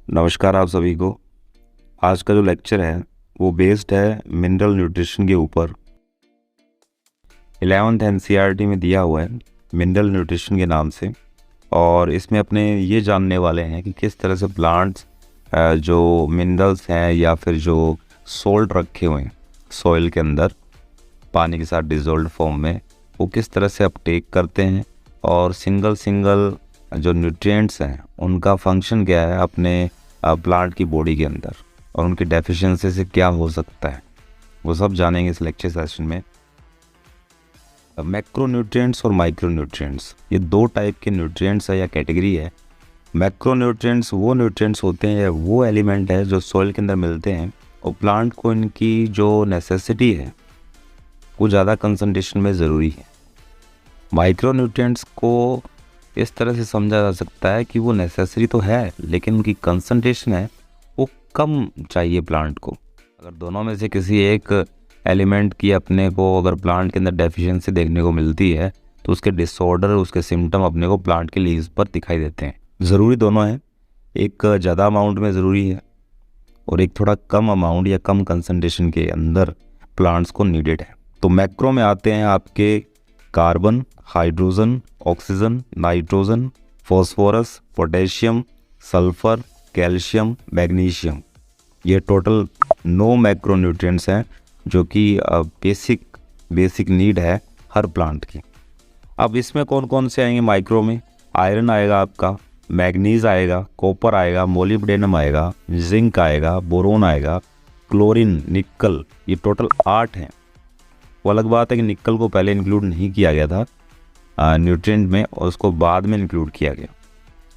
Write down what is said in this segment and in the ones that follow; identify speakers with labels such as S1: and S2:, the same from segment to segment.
S1: नमस्कार आप सभी को। आज का जो लेक्चर है वो बेस्ड है मिनरल न्यूट्रिशन के ऊपर। 11th एनसीईआरटी में दिया हुआ है मिनरल न्यूट्रिशन के नाम से, और इसमें अपने ये जानने वाले हैं कि किस तरह से प्लांट्स जो मिनरल्स हैं या फिर जो सोल्ट रखे हुए हैं सॉइल के अंदर पानी के साथ डिज़ोल्व्ड फॉर्म में, वो किस तरह से अपटेक करते हैं और सिंगल जो न्यूट्रिएंट्स हैं उनका फंक्शन क्या है अपने प्लांट की बॉडी के अंदर, और उनकी डेफिशिएंसी से क्या हो सकता है, वो सब जानेंगे इस लेक्चर सेशन में। मैक्रो न्यूट्रिएंट्स और माइक्रो न्यूट्रिएंट्स, ये दो टाइप के न्यूट्रिएंट्स है या कैटेगरी है। मैक्रो न्यूट्रिएंट्स वो न्यूट्रिएंट्स होते हैं या वो एलिमेंट है जो सॉइल के अंदर मिलते हैं और प्लांट को इनकी जो नेसेसिटी है वो ज़्यादा कंसंट्रेशन में ज़रूरी है। माइक्रो न्यूट्रिएंट्स को इस तरह से समझा जा सकता है कि वो नेसेसरी तो है लेकिन उनकी कंसंट्रेशन है वो कम चाहिए प्लांट को। अगर दोनों में से किसी एक एलिमेंट की अपने को अगर प्लांट के अंदर डेफिशिएंसी देखने को मिलती है तो उसके डिसऑर्डर, उसके सिम्टम अपने को प्लांट के लीव्स पर दिखाई देते हैं। ज़रूरी दोनों है, एक ज़्यादा अमाउंट में ज़रूरी है और एक थोड़ा कम अमाउंट या कम कंसंट्रेशन के अंदर प्लांट्स को नीडेड है। तो मैक्रो में आते हैं आपके carbon, hydrogen, oxygen, nitrogen, phosphorus, potassium, sulphur, calcium, magnesium. ये टोटल 9 मैक्रो न्यूट्रिएंट्स हैं जो कि बेसिक नीड है हर प्लांट की। अब इसमें कौन कौन से आएंगे माइक्रो में? आयरन आएगा आपका, मैग्नीज आएगा, कॉपर आएगा, मोलिब्डेनम आएगा, जिंक आएगा, बोरोन आएगा, क्लोरीन, निकल। ये टोटल 8 हैं। वो अलग बात है कि निकल को पहले इंक्लूड नहीं किया गया था न्यूट्रिएंट में और उसको बाद में इंक्लूड किया गया,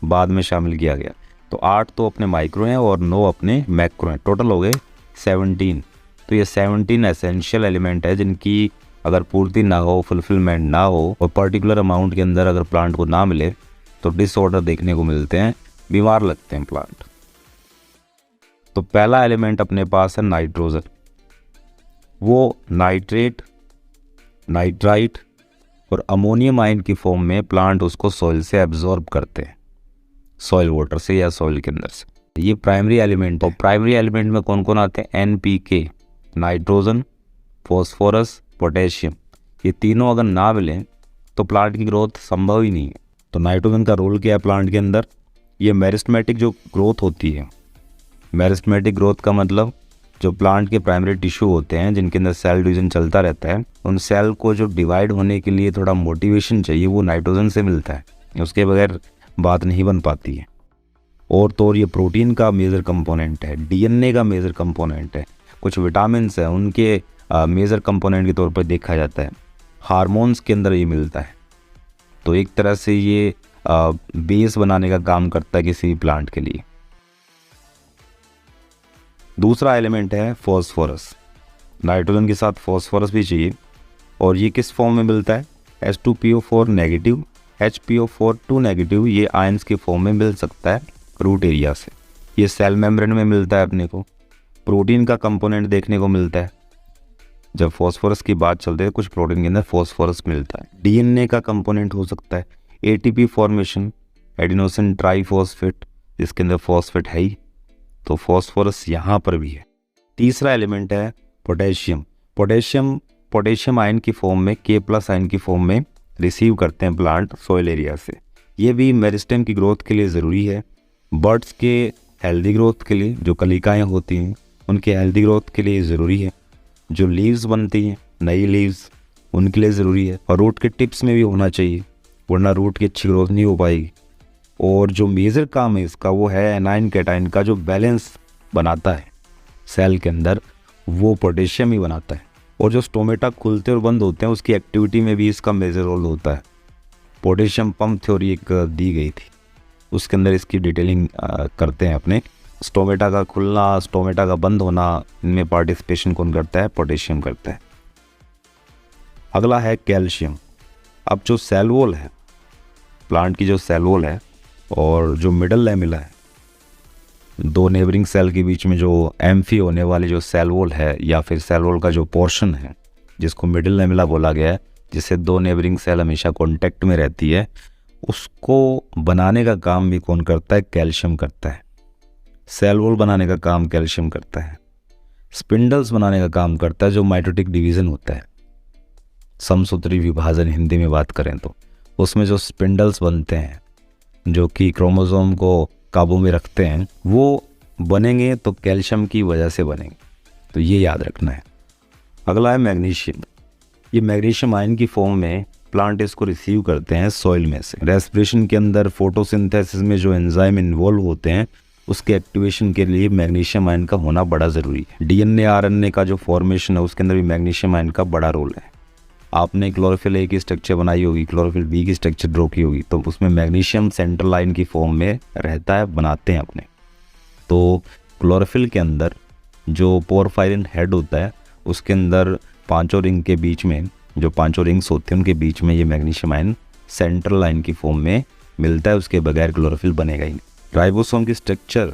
S1: बाद में शामिल किया गया। तो 8 तो अपने माइक्रो हैं और 9 अपने मैक्रो हैं, टोटल हो गए 17। तो ये 17 एसेंशियल एलिमेंट है जिनकी अगर पूर्ति ना हो, फुलफिलमेंट ना हो और पर्टिकुलर अमाउंट के अंदर अगर प्लांट को ना मिले तो डिसऑर्डर देखने को मिलते हैं, बीमार लगते हैं प्लांट। तो पहला एलिमेंट अपने पास है नाइट्रोजन। वो नाइट्रेट, नाइट्राइट और अमोनियम आयन की फॉर्म में प्लांट उसको सॉइल से एब्जॉर्ब करते हैं, सॉइल वाटर से या सॉइल के अंदर से। ये प्राइमरी एलिमेंट है। और प्राइमरी एलिमेंट में कौन कौन आते हैं? NPK, nitrogen, phosphorus, potassium. ये तीनों अगर ना मिलें तो प्लांट की ग्रोथ संभव ही नहीं है। तो नाइट्रोजन का रोल क्या है प्लांट के अंदर? ये मेरिस्टेमेटिक जो ग्रोथ होती है, मेरिस्टेमेटिक ग्रोथ का मतलब जो प्लांट के प्राइमरी टिश्यू होते हैं जिनके अंदर सेल डिवीजन चलता रहता है, उन सेल को जो डिवाइड होने के लिए थोड़ा मोटिवेशन चाहिए वो नाइट्रोजन से मिलता है, उसके बगैर बात नहीं बन पाती है। और तो ये प्रोटीन का मेजर कंपोनेंट है, डीएनए का मेजर कंपोनेंट है, कुछ विटामिन्स हैं उनके मेजर कंपोनेंट के तौर पर देखा जाता है, हार्मोन्स के अंदर ये मिलता है। तो एक तरह से ये बेस बनाने का काम करता है किसी प्लांट के लिए। दूसरा एलिमेंट है फॉस्फोरस। नाइट्रोजन के साथ फॉस्फोरस भी चाहिए और ये किस फॉर्म में मिलता है? H2PO4 negative, HPO4 2 negative. ये आयंस के फॉर्म में मिल सकता है रूट एरिया से। ये सेल मेम्ब्रेन में मिलता है अपने को। प्रोटीन का कंपोनेंट देखने को मिलता है। जब फॉस्फोरस की बात चलती है कुछ प्रोटीन के अंदर फॉस्फोरस मिलता है। डीएनए का कंपोनेंट हो सकता है। ATP फॉर्मेशन, एडिनोसिन ट्राइफॉस्फेट, जिसके अंदर फॉस्फेट है ही, तो फॉस्फोरस यहाँ पर भी है। तीसरा एलिमेंट है पोटेशियम। पोटेशियम आयन की फॉर्म में, K+ आयन की फॉर्म में रिसीव करते हैं प्लांट सॉइल एरिया से। ये भी मेरिस्टेम की ग्रोथ के लिए ज़रूरी है। बर्ड्स के हेल्दी ग्रोथ के लिए, जो कलिकाएँ होती हैं उनके हेल्दी ग्रोथ के लिए ज़रूरी है। जो लीव्स बनती हैं, नई लीव्स, उनके लिए ज़रूरी है। और रूट के टिप्स में भी होना चाहिए, वरना रूट की अच्छी ग्रोथ नहीं हो पाएगी। और जो मेजर काम है इसका वो है एनाइन कैटाइन का जो बैलेंस बनाता है सेल के अंदर, वो पोटेशियम ही बनाता है। और जो स्टोमेटा खुलते और बंद होते हैं उसकी एक्टिविटी में भी इसका मेजर रोल होता है। पोटेशियम पंप थ्योरी एक दी गई थी, उसके अंदर इसकी डिटेलिंग करते हैं अपने। स्टोमेटा का खुलना, स्टोमेटा का बंद होना, इनमें पार्टिसिपेशन कौन करता है? पोटेशियम करता है। अगला है कैल्शियम। अब जो सेल वॉल है प्लांट की, जो सेल वॉल है और जो मिडल लैमेला है, दो नेबरिंग सेल के बीच में जो एम्फी होने वाली जो सेल वॉल है या फिर सेल वॉल का जो पोर्शन है जिसको मिडल लैमेला बोला गया है, जिससे दो नेबरिंग सेल हमेशा कांटेक्ट में रहती है, उसको बनाने का काम भी कौन करता है? कैल्शियम करता है। सेल वॉल बनाने का काम कैल्शियम करता है। स्पिंडल्स बनाने का काम करता है, जो माइटोटिक डिवीज़न होता है, समसूत्री विभाजन हिंदी में बात करें तो उसमें जो स्पिंडल्स बनते हैं जो कि क्रोमोसोम को काबू में रखते हैं, वो बनेंगे तो कैल्शियम की वजह से बनेंगे, तो ये याद रखना है। अगला है मैग्नीशियम। ये मैग्नीशियम आयन की फॉर्म में प्लांट इसको रिसीव करते हैं सॉइल में से। रेस्पिरेशन के अंदर फोटोसिंथेसिस में जो एंजाइम इन्वॉल्व होते हैं उसके एक्टिवेशन के लिए मैग्नीशियम आयन का होना बड़ा ज़रूरी है। डीएनए आरएनए का जो फॉर्मेशन है उसके अंदर भी मैग्नीशियम आयन का बड़ा रोल है। आपने क्लोरोफिल ए की स्ट्रक्चर बनाई होगी, क्लोरोफिल बी की स्ट्रक्चर ड्रॉ की होगी, तो उसमें मैग्नीशियम सेंट्रल लाइन की फॉर्म में रहता है, बनाते हैं अपने। तो क्लोरोफिल के अंदर जो पोरफायरिन हेड होता है उसके अंदर पांचों रिंग के बीच में, जो पांचों रिंग्स होते हैं उनके बीच में ये मैग्नीशियम आयन सेंट्रल लाइन की फॉर्म में मिलता है। उसके बगैर क्लोरोफिल बनेगा ही नहीं। राइबोसोम की स्ट्रक्चर,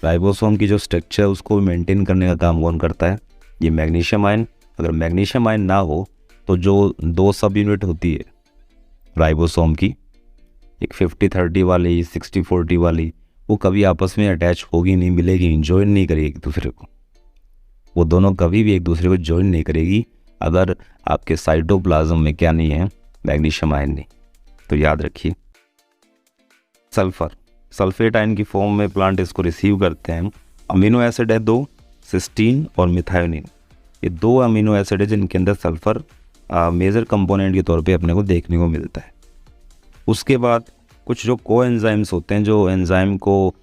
S1: राइबोसोम की जो स्ट्रक्चर उसको मेंटेन करने का काम कौन करता है? ये मैग्नीशियम आयन। अगर मैग्नीशियम आयन ना हो तो जो दो सब यूनिट होती है राइबोसोम की, एक 50-30 वाली, 60-40 वाली, वो कभी आपस में अटैच होगी नहीं, मिलेगी, ज्वाइन नहीं करेगी एक दूसरे को। वो दोनों कभी भी एक दूसरे को ज्वाइन नहीं करेगी अगर आपके साइटोप्लाज्म में क्या नहीं है? मैग्नीशियम आयन नहीं। तो याद रखिए। सल्फर, सल्फेट आयन की फॉर्म में प्लांट इसको रिसीव करते हैं। अमीनो एसिड है दो, सिस्टीन और मिथायोनिन। ये दो अमीनो एसिड है जिनके अंदर सल्फर मेजर कंपोनेंट के तौर पे अपने को देखने को मिलता है। उसके बाद कुछ जो को एंजाइम्स होते हैं जो एंजाइम को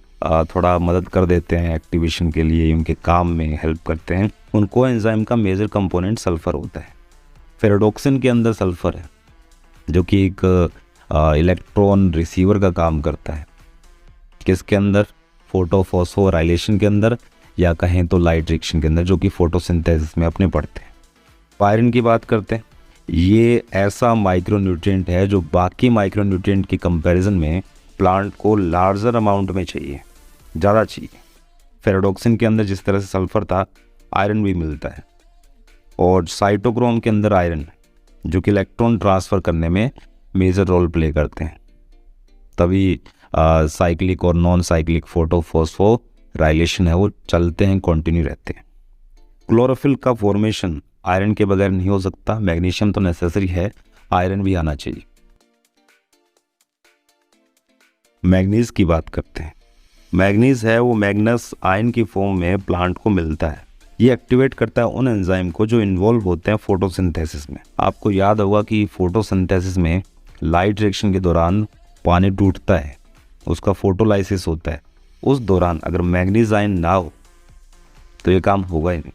S1: थोड़ा मदद कर देते हैं एक्टिवेशन के लिए, उनके काम में हेल्प करते हैं, उन को एंजाइम का मेजर कंपोनेंट सल्फर होता है। फेरोडोक्सिन के अंदर सल्फर है जो कि एक इलेक्ट्रॉन रिसीवर का काम करता है। किसके अंदर? फोटोफॉस्फोराइलेशन के अंदर, या कहें तो लाइट रिएक्शन के अंदर, जो कि फोटोसिंथेसिस में अपने पढ़ते हैं। पायरिन की बात करते हैं। ये ऐसा माइक्रोन्यूट्रिएंट है जो बाकी माइक्रोन्यूट्रिएंट की कंपैरिजन में प्लांट को लार्जर अमाउंट में चाहिए, ज़्यादा चाहिए। फेरोडोक्सिन के अंदर जिस तरह से सल्फर था, आयरन भी मिलता है। और साइटोक्रोम के अंदर आयरन, जो कि इलेक्ट्रॉन ट्रांसफ़र करने में मेजर रोल प्ले करते हैं। तभी साइक्लिक और नॉन साइक्लिक फोटोफॉस्फोराइलेशन है वो चलते हैं, कंटिन्यू रहते हैं। क्लोरोफिल का फॉर्मेशन आयरन के बगैर नहीं हो सकता। मैग्नीशियम तो नेसेसरी है, आयरन भी आना चाहिए। मैग्नीज की बात करते हैं। मैग्नीज है वो मैग्नस आयन की फॉर्म में प्लांट को मिलता है। ये एक्टिवेट करता है उन एंजाइम को जो इन्वॉल्व होते हैं फोटोसिंथेसिस में। आपको याद होगा कि फोटोसिंथेसिस में लाइट रिएक्शन के दौरान पानी टूटता है, उसका फोटोलाइसिस होता है। उस दौरान अगर मैग्नीज आयन ना हो तो ये काम होगा ही नहीं।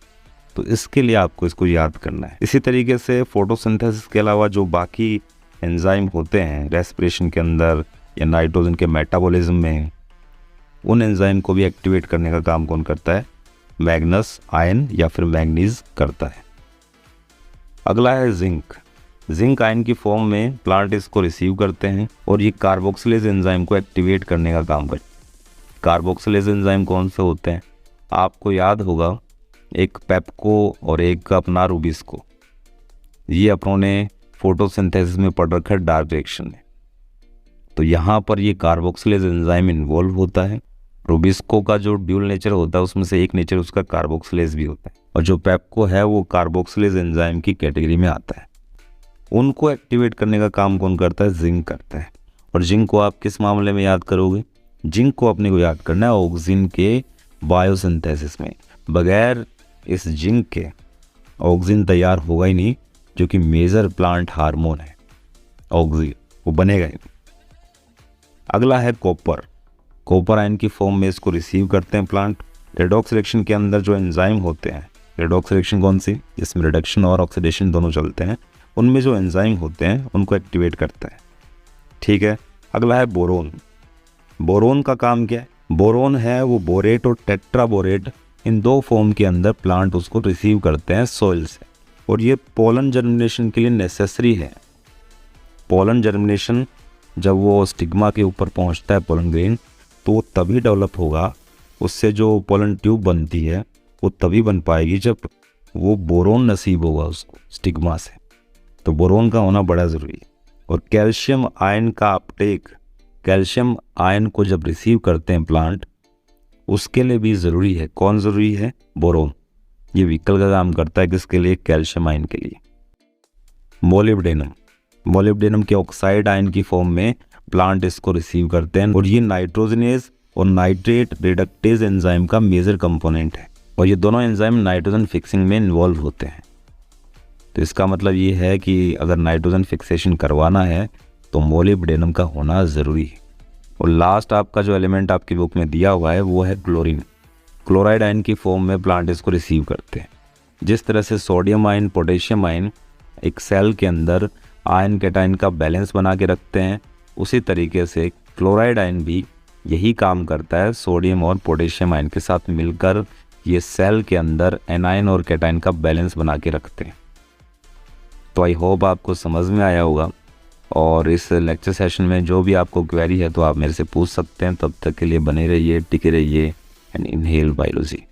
S1: तो इसके लिए आपको इसको याद करना है। इसी तरीके से फोटोसिंथेसिस के अलावा जो बाकी एंजाइम होते हैं रेस्पिरेशन के अंदर या नाइट्रोजन के मेटाबॉलिज्म में, उन एंजाइम को भी एक्टिवेट करने का काम कौन करता है? मैग्नस आयन या फिर मैग्नीज करता है। अगला है जिंक। जिंक आयन की फॉर्म में प्लांट इसको रिसीव करते हैं और ये कार्बोक्सिलेज एंजाइम को एक्टिवेट करने का काम करते हैं। कार्बोक्सिलेज एंजाइम कौन से होते हैं? आपको याद होगा, एक पेप्को और एक अपना रूबिस्को। ये अपनों ने फोटोसिंथेसिस में पढ़ रखा है डार्क रिएक्शन में। तो यहाँ पर ये कार्बोक्सिलेज एंजाइम इन्वॉल्व होता है। रूबिस्को का जो ड्यूल नेचर होता है उसमें से एक नेचर उसका कार्बोक्सिलेज भी होता है, और जो पेप्को है वो कार्बोक्सिलेज एंजाइम की कैटेगरी में आता है। उनको एक्टिवेट करने का काम कौन करता है? जिंक करता है। और जिंक को आप किस मामले में याद करोगे? जिंक को अपने को याद करना है ऑक्सीजन के बायोसिंथेसिस में। बगैर इस जिंक के ऑक्सीजन तैयार होगा ही नहीं, जो कि मेजर प्लांट हार्मोन है। ऑक्सीजन वो बनेगा ही। अगला है कॉपर। कॉपर आयन की फॉर्म में इसको रिसीव करते हैं प्लांट। रेडॉक्स रिएक्शन के अंदर जो एंजाइम होते हैं, रेडॉक्स रिएक्शन कौन सी? इसमें रिडक्शन और ऑक्सीडेशन दोनों चलते हैं। उनमें जो एंजाइम होते हैं उनको एक्टिवेट करता है। ठीक है। अगला है बोरोन। बोरोन का काम क्या है? बोरोन है वो बोरेट और टेट्राबोरेट, इन दो फॉर्म के अंदर प्लांट उसको रिसीव करते हैं सॉइल से, और ये पोलन जर्मिनेशन के लिए नेसेसरी है। पोलन जर्मिनेशन जब वो स्टिग्मा के ऊपर पहुंचता है पोलन ग्रेन, तो वो तभी डेवलप होगा, उससे जो पोलन ट्यूब बनती है वो तभी बन पाएगी जब वो बोरोन नसीब होगा उसको स्टिग्मा से। तो बोरोन का होना बड़ा ज़रूरी है। और कैल्शियम आयन का अपटेक, कैल्शियम आयन को जब रिसीव करते हैं प्लांट उसके लिए भी ज़रूरी है। कौन ज़रूरी है? बोरोन। ये व्हीकल का काम करता है किसके लिए? कैल्शियम आयन के लिए। मोलिब्डेनम, मोलिब्डेनम के ऑक्साइड आयन की फॉर्म में प्लांट इसको रिसीव करते हैं और ये नाइट्रोजनेज और नाइट्रेट रिडक्टेज एंजाइम का मेजर कंपोनेंट है और ये दोनों एंजाइम नाइट्रोजन फिक्सिंग में इन्वॉल्व होते हैं। तो इसका मतलब ये है कि अगर नाइट्रोजन फिक्सेशन करवाना है तो मोलिब्डेनम का होना ज़रूरी है। और लास्ट आपका जो एलिमेंट आपकी बुक में दिया हुआ है वो है क्लोरीन। क्लोराइड आयन की फॉर्म में प्लांट इसको रिसीव करते हैं। जिस तरह से सोडियम आयन, पोटेशियम आयन एक सेल के अंदर आयन कैटायन का बैलेंस बना के रखते हैं, उसी तरीके से क्लोराइड आयन भी यही काम करता है। सोडियम और पोटेशियम आयन के साथ मिलकर ये सेल के अंदर एनायन और कैटायन का बैलेंस बना के रखते हैं। तो आई होप आपको समझ में आया होगा और इस लेक्चर सेशन में जो भी आपको क्वेरी है तो आप मेरे से पूछ सकते हैं। तब तक के लिए बने रहिए, टिके रहिए एंड इनहेल बायोलॉजी।